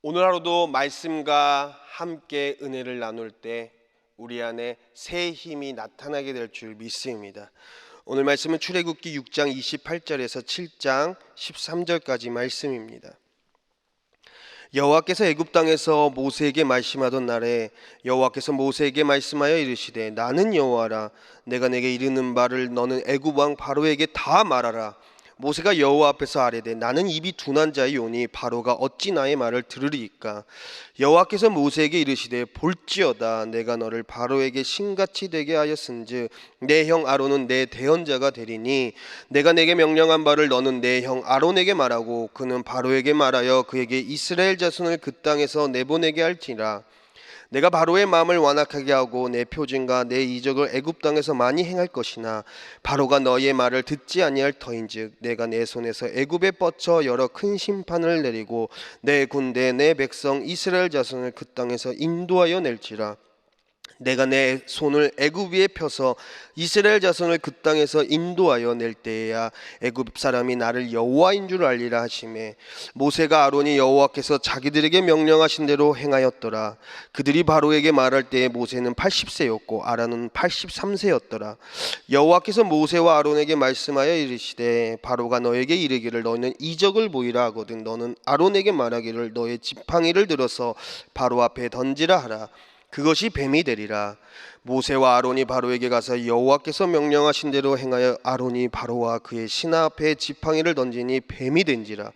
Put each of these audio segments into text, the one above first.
오늘 하루도 말씀과 함께 은혜를 나눌 때 우리 안에 새 힘이 나타나게 될 줄 믿습니다. 오늘 말씀은 출애굽기 6장 28절에서 7장 13절까지 말씀입니다. 여호와께서 애굽 땅에서 모세에게 말씀하던 날에 여호와께서 모세에게 말씀하여 이르시되 나는 여호와라. 내가 내게 이르는 바를 너는 애굽 왕 바로에게 다 말하라. 모세가 여호와 앞에서 아뢰되 나는 입이 둔한 자이오니 바로가 어찌 나의 말을 들으리이까. 여호와께서 모세에게 이르시되 볼지어다 내가 너를 바로에게 신같이 되게 하였은즉 내 형 아론은 내 대언자가 되리니 내가 내게 명령한 바를 너는 내 형 아론에게 말하고 그는 바로에게 말하여 그에게 이스라엘 자손을 그 땅에서 내보내게 할지라. 내가 바로의 마음을 완악하게 하고 내 표징과 내 이적을 애굽 땅에서 많이 행할 것이나 바로가 너희의 말을 듣지 아니할 터인즉 내가 내 손에서 애굽에 뻗쳐 여러 큰 심판을 내리고 내 군대 내 백성 이스라엘 자손을 그 땅에서 인도하여 낼지라. 내가 내 손을 애굽 위에 펴서 이스라엘 자손을 그 땅에서 인도하여 낼 때에야 애굽 사람이 나를 여호와인 줄 알리라 하시매 모세가 아론이 여호와께서 자기들에게 명령하신 대로 행하였더라. 그들이 바로에게 말할 때에 모세는 80세였고 아론은 83세였더라. 여호와께서 모세와 아론에게 말씀하여 이르시되 바로가 너에게 이르기를 너희는 이적을 보이라 하거든 너는 아론에게 말하기를 너의 지팡이를 들어서 바로 앞에 던지라 하라. 그것이 뱀이 되리라. 모세와 아론이 바로에게 가서 여호와께서 명령하신 대로 행하여 아론이 바로와 그의 신하 앞에 지팡이를 던지니 뱀이 된지라.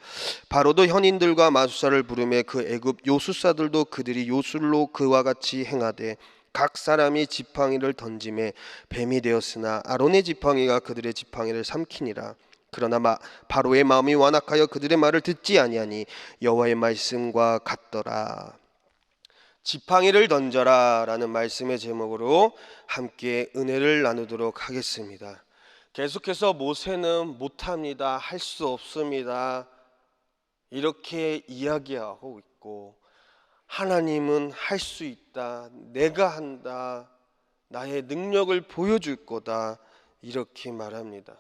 바로도 현인들과 마술사를 부르매 그 애굽 요술사들도 그들이 요술로 그와 같이 행하되 각 사람이 지팡이를 던짐에 뱀이 되었으나 아론의 지팡이가 그들의 지팡이를 삼키니라. 그러나 바로의 마음이 완악하여 그들의 말을 듣지 아니하니 여호와의 말씀과 같더라. 지팡이를 던져라 라는 말씀의 제목으로 함께 은혜를 나누도록 하겠습니다. 계속해서 모세는 못합니다, 할 수 없습니다 이렇게 이야기하고 있고 하나님은 할 수 있다, 내가 한다, 나의 능력을 보여줄 거다 이렇게 말합니다.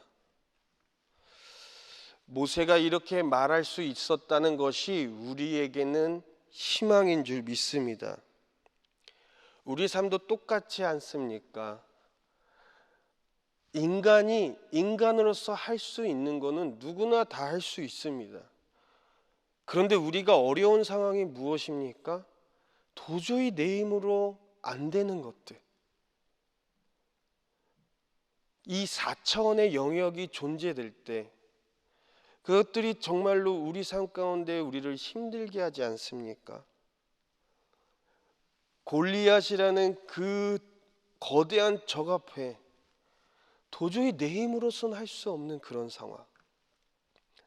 모세가 이렇게 말할 수 있었다는 것이 우리에게는 희망인 줄 믿습니다. 우리 삶도 똑같지 않습니까? 인간이 인간으로서 할 수 있는 것은 누구나 다 할 수 있습니다. 그런데 우리가 어려운 상황이 무엇입니까? 도저히 내 힘으로 안 되는 것들. 이 4차원의 영역이 존재될 때 그것들이 정말로 우리 삶 가운데 우리를 힘들게 하지 않습니까? 골리앗이라는 그 거대한 적 앞에 도저히 내 힘으로서는 할 수 없는 그런 상황.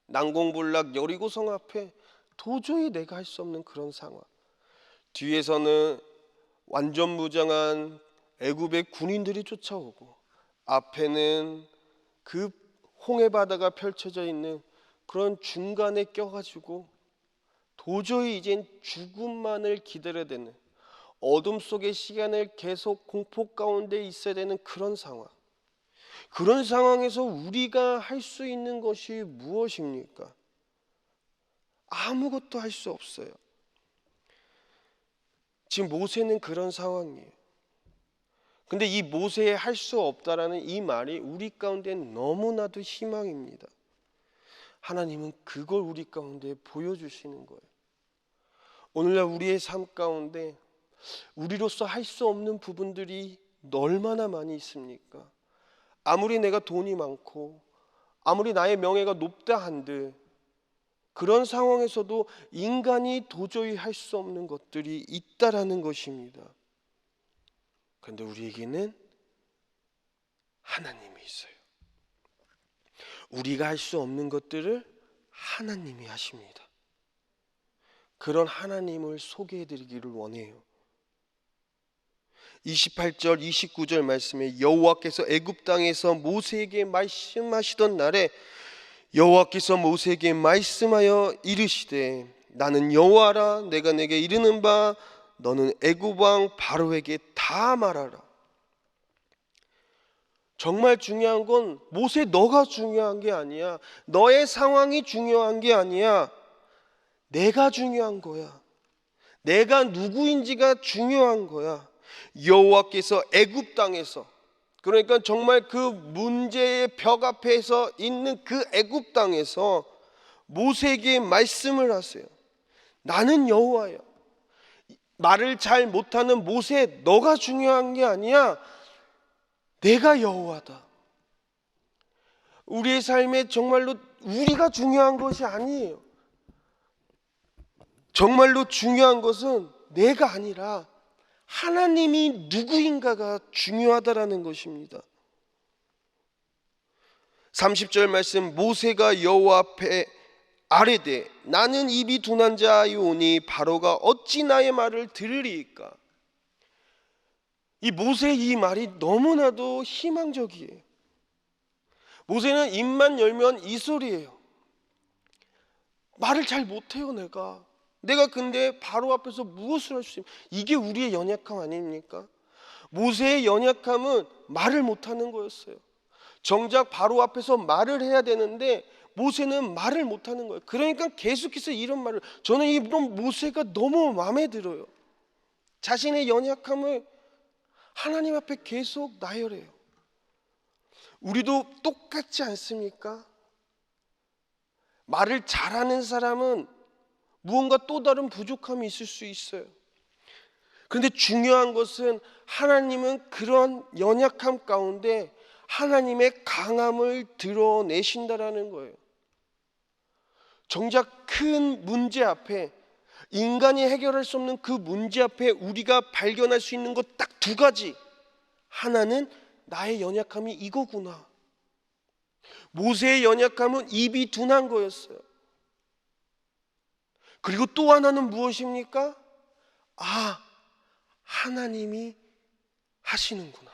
난공불락 여리고성 앞에 도저히 내가 할 수 없는 그런 상황. 뒤에서는 완전 무장한 애굽의 군인들이 쫓아오고 앞에는 그 홍해 바다가 펼쳐져 있는 그런 중간에 껴가지고 도저히 이젠 죽음만을 기다려야 되는 어둠 속의 시간을 계속 공포 가운데 있어야 되는 그런 상황. 그런 상황에서 우리가 할 수 있는 것이 무엇입니까? 아무것도 할 수 없어요. 지금 모세는 그런 상황이에요. 근데 이 모세의 할 수 없다라는 이 말이 우리 가운데 너무나도 희망입니다. 하나님은 그걸 우리 가운데 보여주시는 거예요. 오늘날 우리의 삶 가운데 우리로서 할 수 없는 부분들이 얼마나 많이 있습니까? 아무리 내가 돈이 많고 아무리 나의 명예가 높다 한들 그런 상황에서도 인간이 도저히 할 수 없는 것들이 있다라는 것입니다. 그런데 우리에게는 하나님이 있어요. 우리가 할 수 없는 것들을 하나님이 하십니다. 그런 하나님을 소개해드리기를 원해요. 28절 29절 말씀에 여호와께서 애굽 땅에서 모세에게 말씀하시던 날에 여호와께서 모세에게 말씀하여 이르시되 나는 여호와라. 내가 내게 이르는 바 너는 애굽 왕 바로에게 다 말하라. 정말 중요한 건 모세 너가 중요한 게 아니야. 너의 상황이 중요한 게 아니야. 내가 중요한 거야. 내가 누구인지가 중요한 거야. 여호와께서 애굽 땅에서, 그러니까 정말 그 문제의 벽 앞에서 있는 그 애굽 땅에서 모세에게 말씀을 하세요. 나는 여호와야. 말을 잘 못하는 모세, 너가 중요한 게 아니야. 내가 여호와다. 우리의 삶에 정말로 우리가 중요한 것이 아니에요. 정말로 중요한 것은 내가 아니라 하나님이 누구인가가 중요하다라는 것입니다. 30절 말씀, 모세가 여호와 앞에 아뢰되 나는 입이 둔한 자이오니 바로가 어찌 나의 말을 들으리이까. 이 모세의 이 말이 너무나도 희망적이에요. 모세는 입만 열면 이 소리예요. 말을 잘 못해요. 내가 근데 바로 앞에서 무엇을 할 수 있습니까? 이게 우리의 연약함 아닙니까? 모세의 연약함은 말을 못하는 거였어요. 정작 바로 앞에서 말을 해야 되는데 모세는 말을 못하는 거예요. 그러니까 계속해서 이런 말을, 저는 이런 모세가 너무 마음에 들어요. 자신의 연약함을 하나님 앞에 계속 나열해요. 우리도 똑같지 않습니까? 말을 잘하는 사람은 무언가 또 다른 부족함이 있을 수 있어요. 그런데 중요한 것은 하나님은 그런 연약함 가운데 하나님의 강함을 드러내신다라는 거예요. 정작 큰 문제 앞에, 인간이 해결할 수 없는 그 문제 앞에 우리가 발견할 수 있는 것 딱 두 가지. 하나는 나의 연약함이 이거구나. 모세의 연약함은 입이 둔한 거였어요. 그리고 또 하나는 무엇입니까? 아, 하나님이 하시는구나.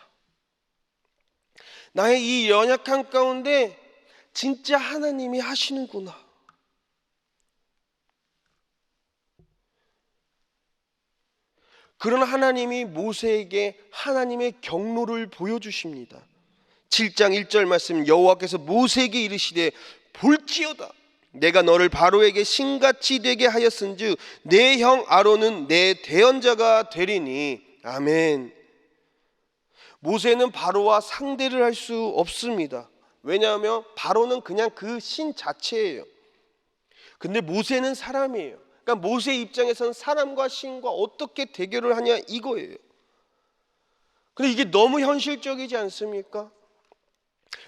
나의 이 연약함 가운데 진짜 하나님이 하시는구나. 그런 하나님이 모세에게 하나님의 경로를 보여주십니다. 7장 1절 말씀, 여호와께서 모세에게 이르시되 볼지어다 내가 너를 바로에게 신같이 되게 하였은즉 내 형 아론은 내 대언자가 되리니. 아멘. 모세는 바로와 상대를 할 수 없습니다. 왜냐하면 바로는 그냥 그 신 자체예요. 근데 모세는 사람이에요. 그러니까 모세 입장에서는 사람과 신과 어떻게 대결을 하냐 이거예요. 근데 이게 너무 현실적이지 않습니까?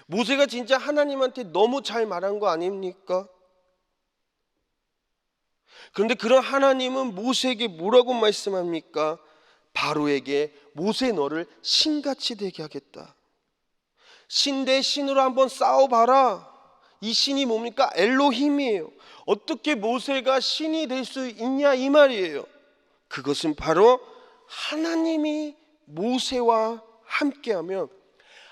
모세가 진짜 하나님한테 너무 잘 말한 거 아닙니까? 그런데 그런 하나님은 모세에게 뭐라고 말씀합니까? 바로에게 모세 너를 신같이 되게 하겠다. 신 대 신으로 한번 싸워봐라. 이 신이 뭡니까? 엘로힘이에요. 어떻게 모세가 신이 될 수 있냐 이 말이에요. 그것은 바로 하나님이 모세와 함께하면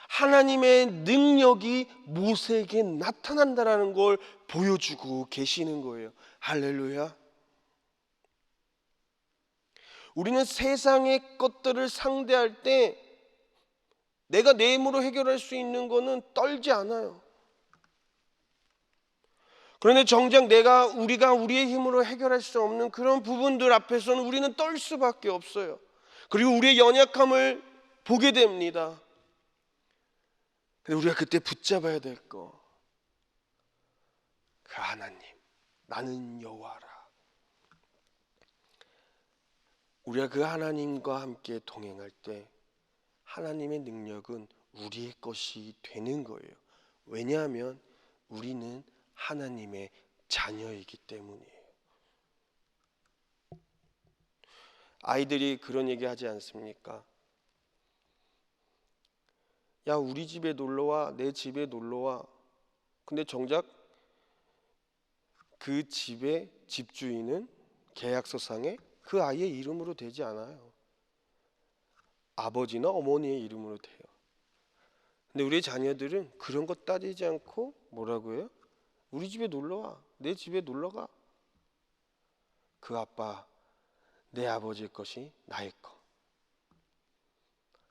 하나님의 능력이 모세에게 나타난다는 걸 보여주고 계시는 거예요. 할렐루야. 우리는 세상의 것들을 상대할 때 내가 내 힘으로 해결할 수 있는 거는 떨지 않아요. 그런데 정작 우리가 우리의 힘으로 해결할 수 없는 그런 부분들 앞에서는 우리는 떨 수밖에 없어요. 그리고 우리의 연약함을 보게 됩니다. 근데 우리가 그때 붙잡아야 될 거, 그 하나님, 나는 여호와라. 우리가 그 하나님과 함께 동행할 때 하나님의 능력은 우리의 것이 되는 거예요. 왜냐하면 우리는 하나님의 자녀이기 때문이에요. 아이들이 그런 얘기 하지 않습니까? 야, 우리 집에 놀러와, 내 집에 놀러와. 근데 정작 그 집의 집주인은 계약서상에 그 아이의 이름으로 되지 않아요. 아버지나 어머니의 이름으로 돼요. 근데 우리 자녀들은 그런 것 따지지 않고 뭐라고 해요? 우리 집에 놀러와, 내 집에 놀러가. 그 아빠, 내 아버지의 것이 나의 것.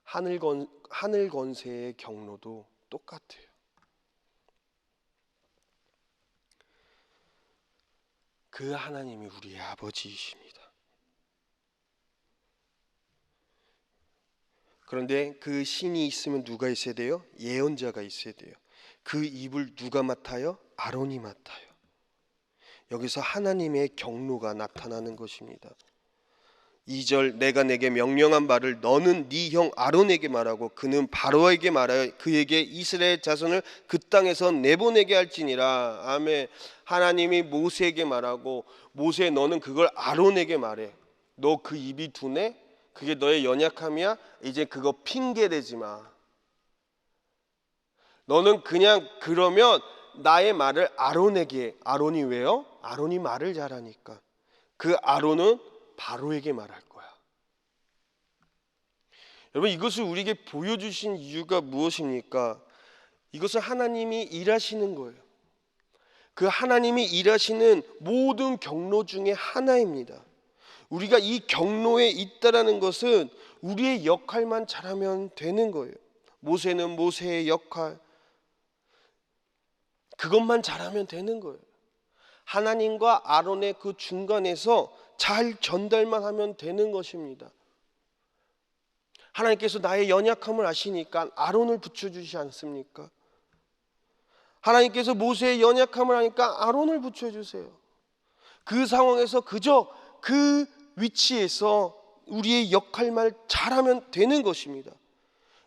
하늘 권세의 경로도 똑같아요. 그 하나님이 우리의 아버지이십니다. 그런데 그 신이 있으면 누가 있어야 돼요? 예언자가 있어야 돼요. 그 입을 누가 맡아요? 아론이 맡아요. 여기서 하나님의 경로가 나타나는 것입니다. 2절, 내가 내게 명령한 바를 너는 네 형 아론에게 말하고 그는 바로에게 말하여 그에게 이스라엘 자손을 그 땅에서 내보내게 할지니라. 아멘. 하나님이 모세에게 말하고, 모세 너는 그걸 아론에게 말해. 너 그 입이 둔해? 그게 너의 연약함이야? 이제 그거 핑계 대지 마. 너는 그냥 그러면 나의 말을 아론에게. 아론이 왜요? 아론이 말을 잘하니까. 그 아론은 바로에게 말할 거야. 여러분, 이것을 우리에게 보여주신 이유가 무엇입니까? 이것은 하나님이 일하시는 거예요. 그 하나님이 일하시는 모든 경로 중에 하나입니다. 우리가 이 경로에 있다라는 것은 우리의 역할만 잘하면 되는 거예요. 모세는 모세의 역할, 그것만 잘하면 되는 거예요. 하나님과 아론의 그 중간에서 잘 전달만 하면 되는 것입니다. 하나님께서 나의 연약함을 아시니까 아론을 붙여주시지 않습니까? 하나님께서 모세의 연약함을 아니까 아론을 붙여주세요. 그 상황에서 그저 그 위치에서 우리의 역할만 잘하면 되는 것입니다.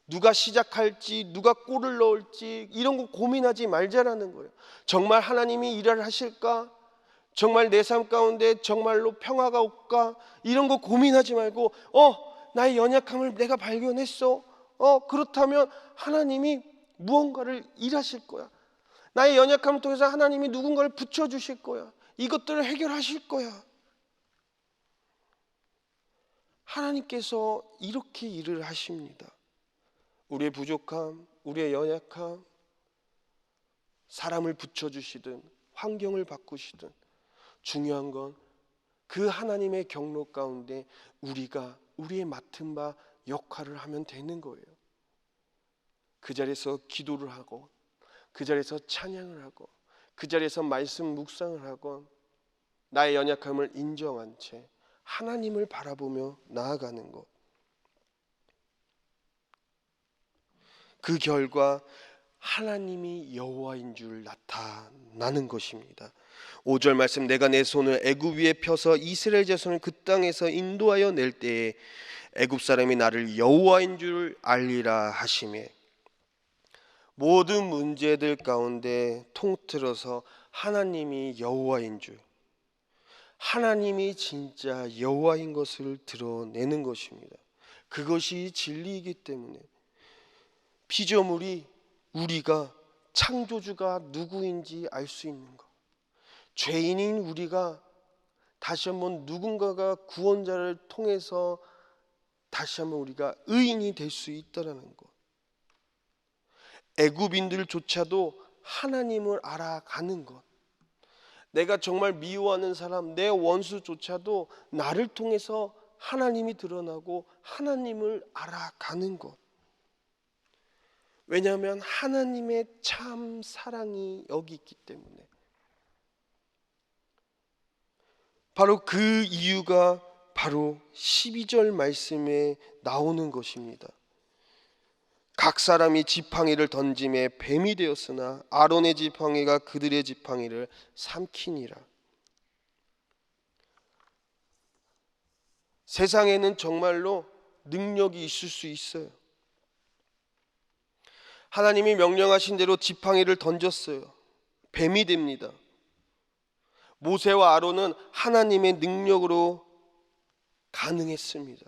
누가 시작할지, 누가 골을 넣을지 이런 거 고민하지 말자라는 거예요. 정말 하나님이 일을 하실까? 정말 내 삶 가운데 정말로 평화가 올까? 이런 거 고민하지 말고 나의 연약함을 내가 발견했어. 그렇다면 하나님이 무언가를 일하실 거야. 나의 연약함을 통해서 하나님이 누군가를 붙여주실 거야. 이것들을 해결하실 거야. 하나님께서 이렇게 일을 하십니다. 우리의 부족함, 우리의 연약함, 사람을 붙여주시든 환경을 바꾸시든 중요한 건 그 하나님의 경로 가운데 우리가 우리의 맡은 바 역할을 하면 되는 거예요. 그 자리에서 기도를 하고, 그 자리에서 찬양을 하고, 그 자리에서 말씀 묵상을 하고, 나의 연약함을 인정한 채 하나님을 바라보며 나아가는 것. 그 결과 하나님이 여호와인 줄 나타나는 것입니다. 5절 말씀, 내가 내 손을 애굽 위에 펴서 이스라엘 자손을 그 땅에서 인도하여 낼 때에 애굽 사람이 나를 여호와인 줄 알리라 하시매. 모든 문제들 가운데 통틀어서 하나님이 여호와인 줄, 하나님이 진짜 여호와인 것을 드러내는 것입니다. 그것이 진리이기 때문에 피조물이 우리가 창조주가 누구인지 알 수 있는 것, 죄인인 우리가 다시 한번 누군가가 구원자를 통해서 다시 한번 우리가 의인이 될 수 있다라는 것, 애굽인들조차도 하나님을 알아가는 것, 내가 정말 미워하는 사람, 내 원수조차도 나를 통해서 하나님이 드러나고 하나님을 알아가는 것. 왜냐하면 하나님의 참 사랑이 여기 있기 때문에. 바로 그 이유가 바로 12절 말씀에 나오는 것입니다. 각 사람이 지팡이를 던짐에 뱀이 되었으나 아론의 지팡이가 그들의 지팡이를 삼키니라. 세상에는 정말로 능력이 있을 수 있어요. 하나님이 명령하신 대로 지팡이를 던졌어요. 뱀이 됩니다. 모세와 아론은 하나님의 능력으로 가능했습니다.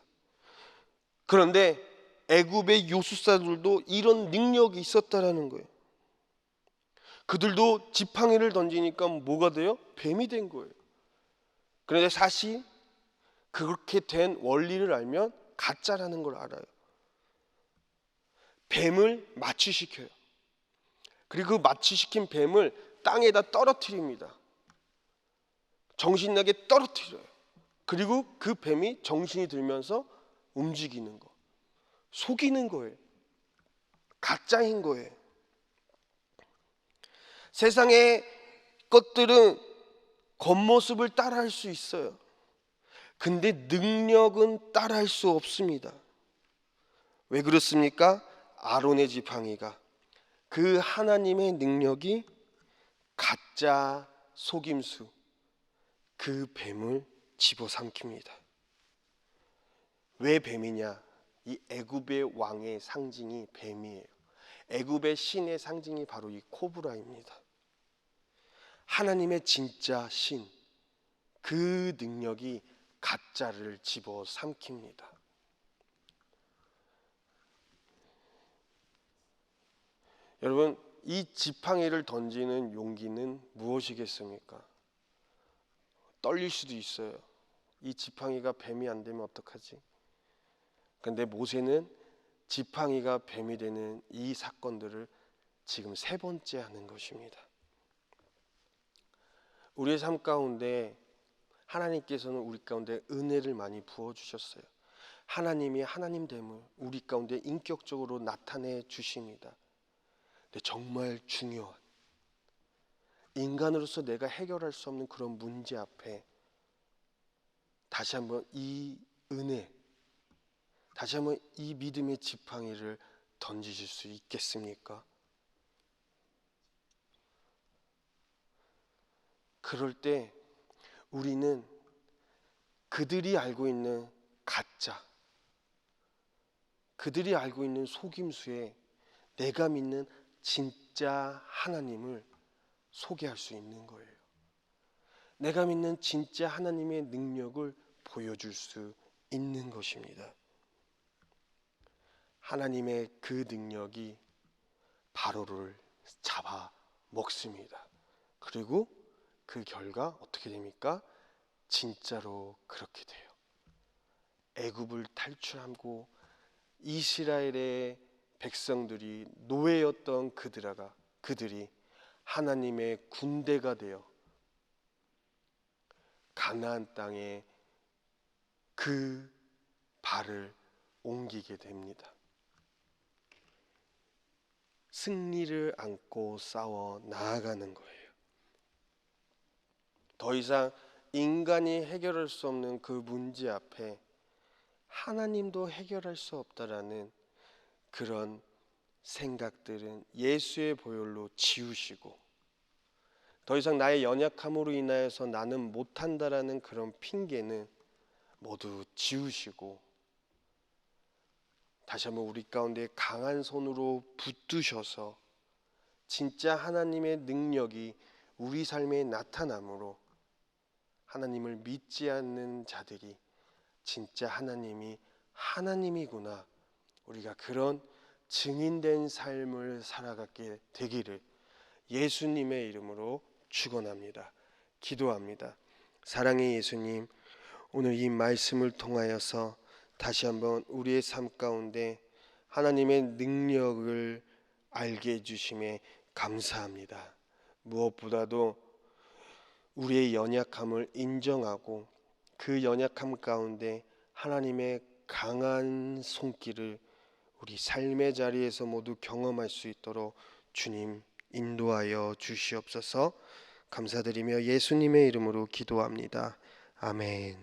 그런데 애굽의 요술사들도 이런 능력이 있었다라는 거예요. 그들도 지팡이를 던지니까 뭐가 돼요? 뱀이 된 거예요. 그런데 사실 그렇게 된 원리를 알면 가짜라는 걸 알아요. 뱀을 마취시켜요. 그리고 그 마취시킨 뱀을 땅에다 떨어뜨립니다. 정신나게 떨어뜨려요. 그리고 그 뱀이 정신이 들면서 움직이는 거, 속이는 거예요. 가짜인 거예요. 세상의 것들은 겉모습을 따라할 수 있어요. 근데 능력은 따라할 수 없습니다. 왜 그렇습니까? 아론의 지팡이가, 그 하나님의 능력이 가짜 속임수, 그 뱀을 집어삼킵니다. 왜 뱀이냐? 이 애굽의 왕의 상징이 뱀이에요. 애굽의 신의 상징이 바로 이 코브라입니다. 하나님의 진짜 신, 그 능력이 가짜를 집어삼킵니다. 여러분, 이 지팡이를 던지는 용기는 무엇이겠습니까? 떨릴 수도 있어요. 이 지팡이가 뱀이 안 되면 어떡하지? 근데 모세는 지팡이가 뱀이 되는 이 사건들을 지금 세 번째 하는 것입니다. 우리의 삶 가운데 하나님께서는 우리 가운데 은혜를 많이 부어주셨어요. 하나님이 하나님됨을 우리 가운데 인격적으로 나타내 주십니다. 근데 정말 중요한, 인간으로서 내가 해결할 수 없는 그런 문제 앞에 다시 한번 이 은혜, 다시 한번 이 믿음의 지팡이를 던지실 수 있겠습니까? 그럴 때 우리는 그들이 알고 있는 가짜, 그들이 알고 있는 속임수에 내가 믿는 진짜 하나님을 소개할 수 있는 거예요. 내가 믿는 진짜 하나님의 능력을 보여줄 수 있는 것입니다. 하나님의 그 능력이 바로를 잡아 먹습니다. 그리고 그 결과 어떻게 됩니까? 진짜로 그렇게 돼요. 애굽을 탈출하고 이스라엘의 백성들이 노예였던 그들이 하나님의 군대가 되어 가나안 땅에 그 발을 옮기게 됩니다. 승리를 안고 싸워 나아가는 거예요. 더 이상 인간이 해결할 수 없는 그 문제 앞에 하나님도 해결할 수 없다라는 그런 생각들은 예수의 보혈로 지우시고, 더 이상 나의 연약함으로 인하여서 나는 못한다라는 그런 핑계는 모두 지우시고, 다시 한번 우리 가운데 강한 손으로 붙드셔서 진짜 하나님의 능력이 우리 삶에 나타남으로 하나님을 믿지 않는 자들이 진짜 하나님이 하나님이구나, 우리가 그런 증인된 삶을 살아가게 되기를 예수님의 이름으로 축원합니다. 기도합니다. 사랑의 예수님, 오늘 이 말씀을 통하여서 다시 한번 우리의 삶 가운데 하나님의 능력을 알게 해주심에 감사합니다. 무엇보다도 우리의 연약함을 인정하고 그 연약함 가운데 하나님의 강한 손길을 우리 삶의 자리에서 모두 경험할 수 있도록 주님 인도하여 주시옵소서. 감사드리며 예수님의 이름으로 기도합니다. 아멘.